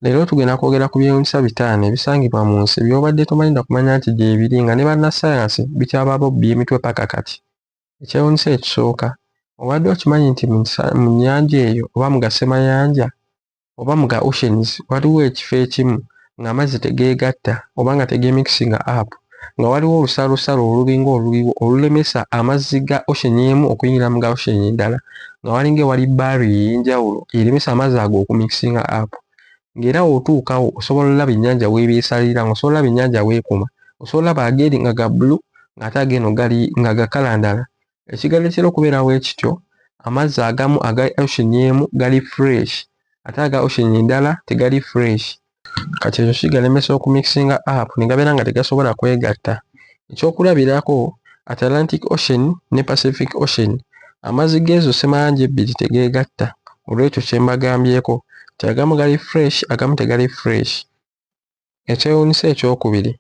Leero tugenda kwogera ku byewuunyisa bitaano ebisangibwa mu nsi by'obadde tomanyi kumanya nti gye biri nga ne bannassaayansi bikyababo by'emitwe paka kati. Ekyewuunyisa ekisooka, obadde okimanyi nti mu nnyanja eyo oba mu gasemayanja oba mu ga oceans waliwo ekifo ekimu ng'amazzi tegeegatta oba nga tegeemikisinga up, nga waliwo olusalosalo olulinga oluliwo olulemesa amazzi ga ocean emu okuyingira mu ga ocean endala, nga walinga ewali barrier ey'enjawulo eremesa amazzi ago okumikisinga up. Ng'era bw'otuukawo osobola olaba ennyanja w'ebyesalira, osobola olaba ennyanja w'ekoma, osobola olaba ageeri nga ga bbulu ng'ate ageeno gali nga ga kkala ndala. Ekigattera okubeera bwe kityo, amazzi agamu aga ocean emu gali fresh ate aga ocean endala tegali fresh. Kati ekyo kigalemesa okumikisinga up ne gabeera nga tegasobola kwegatta. Ekyokulabirako, Atlantic Ocean ne Pacific Ocean amazzi g'ezo semayanja ebbiri tegeegatta. Olw'ekyo kye mbagambyeko nti agamu gali fresh agamu tegali fresh. Ekyewuunyisa ekyokubiri,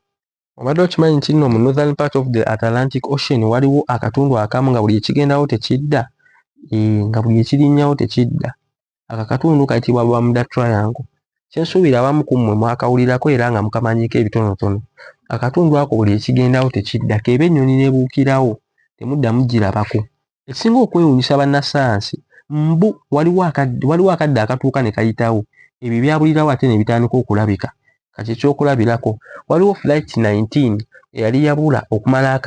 obadde okimanyi nti nno mu northern part of the Atlantic Ocean waliwo akatundu akamu nga buli ekigendawo tekidda? Nga buli ekirinnyawo tekidda. Ako akatundu kayitibwa Bermuda Triangle. Kyensuubira abamu ku mmwe mwakawulirako era nga mukamanyiiko ebitonotono. Akatundu ako buli ekigendawo tekidda, keeba ennyonyi n'ebuukirawo temuddamu girabako. Ekisinga okwewuunyisa bannassaayansi, mbu waliwo akadde akatuuka ne kayitawo, ebyo byabulirawo ate ne bitandika okulabika. Kati ekyokulabirako, waliwo flight 19 eyali yabula okumala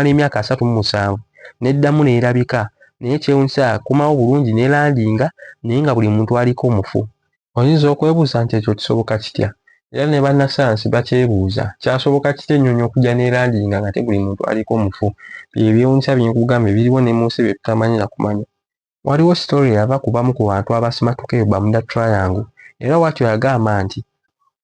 emyaka 37 n'eddamu n'erabika, naye ekyewuunyisa yakomawo bulungi n'elandinga naye nga buli muntu aliko mufu. Oyinza okwebuuza nti ekyo kisoboka kitya? Era ne bannassaayansi bakyebuuza, kyasoboka kitya ennyonyi okujja n'elandinga nga te buli muntu aliko mufu? Bye byewuunyisa bye nkugambye biriwo ne mu nsi bye tutamanyi na kumanya. Waliwo story yava ku bamu ku bantu abasimatuka eyo Bermuda Triangle, era bw'atyo yagamba nti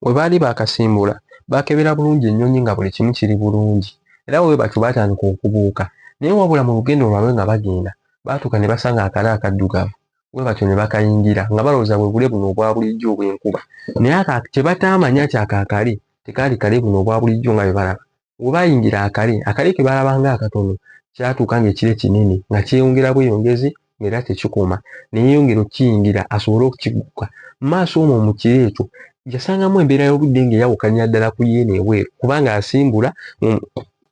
bwe baali baakasimbula baakebera bulungi ennyonyi nga buli kimu kiri bulungi, era bwe batyo baatandika okubuuka, naye wabula mu lugendo lwabwe nga bagenda baatuuka ne basanga akale akaddugavu, bwe batyo ne bakayingira nga balowooza bwe bule buno obwa bulijjo obw'enkuba, naye kye bataamanya nti ako akale tekaali kale buno obwa bulijjo nga bwe balaba. Bwe baayingira akale ke balaba ng'akatono kyatuuka ng'ekire kinene nga kyeyongera bweyongezi ng'era tekikoma, ne yeeyongera okukiyingira asobole okukigguka. Mu maaso omwo mu kire ekyo yasangamu embeera y'obudde ng'eyawukanya ddala ku ye n'ebweru kubanga asimbula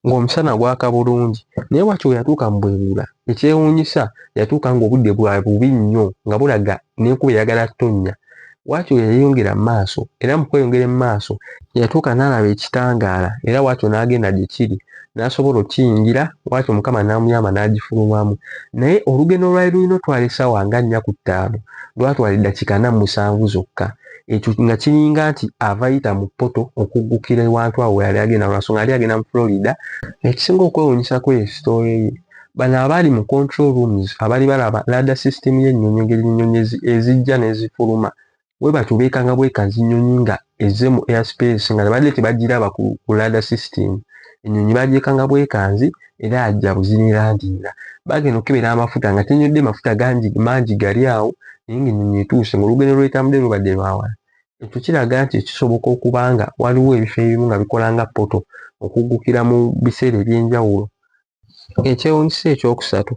ng'omusana gwaka bulungi, naye bw'atyo bwe yatuuka mu bwengula ekyewuunyisa yatuuka ng'obudde bwa bubi nnyo nga bulaga n'enkuba eyagala ttonnya. Bw'atyo yeyongera mu maaso era mu kweyongera mu maaso yatuuka n'alaba ekitangaala era bw'atyo n'agenda gye kiri n'asobola okiyingira, bw'atyo Mukama n'amuyamba n'agifulumamu. Naye olugendo lwali lulina otwala essaawa nga 4-5 lwatwala eddakiika 47 zokka. Ekyo nga kiringa nti ava yita mu poto okuggukira ewantu awo we yali agenda lwansonga yali agenda mu Florida. Ekisinga okwewuunyisako ye sitoola ye, bano abaali mu control rooms abaali balaba radar system y'ennyonyi engeri ennyonyi ezijja n'ezifuluma, bwe batyo beekanga bwekanzi ennyonyi nga ezze mu airspace nga badde tebagiraba ku radar system. Ennyonyi bagyekanga bwekanzi era ajja buzinilandinga. Bagenda okukebera amafuta nga tennyodde mafuta mangi gali awo naye ng'ennyonyi etuuse ng'olugendo lw'etambudde lubadde lwawala. Ekyo kiraga nti kisoboka okuba nga waliwo ebifo ebimu nga bikola nga poto okuggukira mu biseera eby'enjawulo. Ekyewuunyisa ekyokusatu,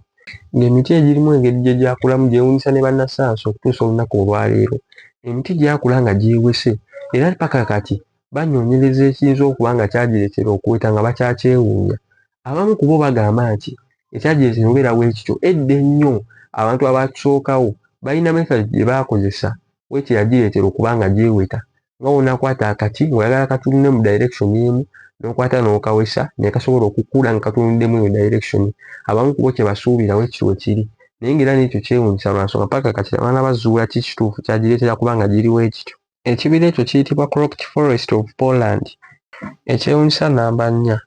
ng'emiti egirimu engeri gye gyakulamu gyewuunyisa ne bannassaayansi okutuusa olunaku olwaleero. Emiti gyakula nga gyewese era paka kati banoonyereza ekiyinza okuba nga kyagireetera okuweta nga bakyakyewuunya. Abamu ku bo bagamba nti ekyagireetera obeera bwe kityo edda ennyo abantu abatusookawo balina method gye baakozesa bw'ekyo yagireetera okuba nga gyeweta. Nga bw'onaakwata akati ng'oyagala katunule mu direction emu n'okwata n'okawesa ne kasobola okukula nga katunuddemu eyo direction. Abamu ku bo kye basuubira bwe kityo bwe kiri, naye ng'era n'ekyo kyewuunyisa lwansonga paka kati abaana bazuula ki kituufu kyagireetera kuba nga giriwo ekityo. Ekibira ekyo kiyitibwa Crooked Forest of Poland. Ekyewuunyisa namba 4,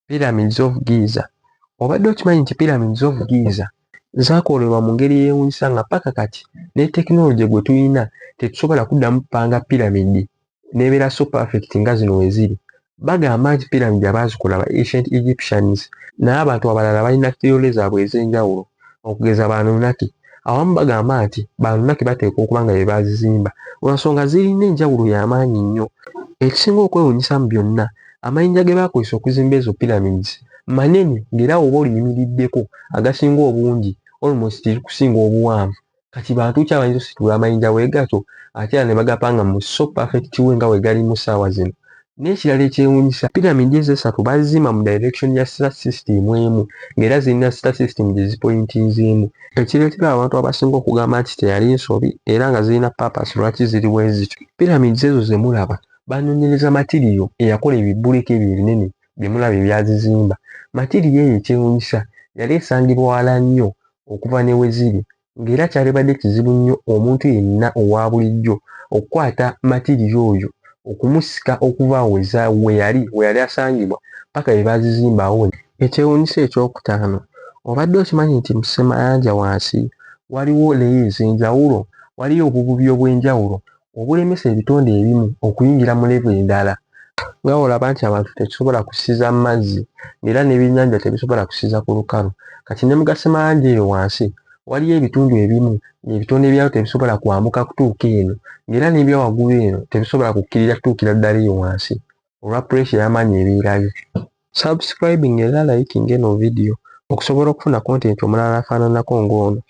Pyramids of Giza. Obadde okimanyi nti Pyramids of Giza zaakolebwa mu ngeri yeewuunyisa nga paka kati ne tekinologi gwe tulina tetusobola kuddamu kupanga piramidi n'ebeera so perfect nga zino we ziri. Bagamba nti piramidi abaazikola ba ancient Egyptians, naye abantu abalala balina theory zaabwe ez'enjawulo okugeza Baanunnaki. Abamu bagamba nti Baanunnaki bateekwa okuba nga be baazizimba olw'ensonga zirina enjawulo y'amaanyi nnyo. Ekisinga okwewuunyisa mu byonna, amayinja ge baakozesa okuzimba ezo pyramids manene ng'era oba oliyimiriddeko agasinga obungi almost kusinga obuwanvu. kati bantu ki abayinza ositula amayinja weegato ate era ne bagapanga mu so perfect way nga wegali mu ssaawa zino. N'ekirala ekyewuunyisa, piramidi ezo esatu bazizimba mu direction ya star system emu ng'era zirina star system gye zipointinzeemu, ekireetera abantu abasinga okugamba nti teyali nsobi era nga zirina purpose lwaki ziri bwe zityo. Piramidi ezo ze mulaba banoonyereza matiriyo eyakola ebibbuleko ebyo ebinene bye mulaba ebyazizimba. Matiriyo eyo ekyewuunyisa yali esangibwa wala nnyo okuva ne we ziri, ng'era kyalibadde kizibu nnyo omuntu yenna owa bulijjo okukwata matiriyo oyo okumusika okuva we yali asangibwa paka bye bazizimbawo. Ekyewuunyisa ekyokutaano, obadde okimanyi nti mu Ssemayanja wansi waliwo layers enjawulo, waliyo obububi obw'enjawulo obulemesa ebitonde ebimu okuyingira mu level endala. Nga olaba nti abantu tetusobola kusiza mu mazzi ng'era n'ebyennyanja tebisobola kusiza ku lukalu, kati ne mu Ssemayanja eyo wansi waliyo ebitundu ebimu ebitonde byayo tebisobola kwambuka kutuuka eno ng'era n'ebya waggulu eno tebisobola kukkirira kutuukira ddala eyo wansi olwa pressure y'amaanyi ebeerayo. Subscribing era liking eno video okusobola okufuna content omulala afaananako ng'ono.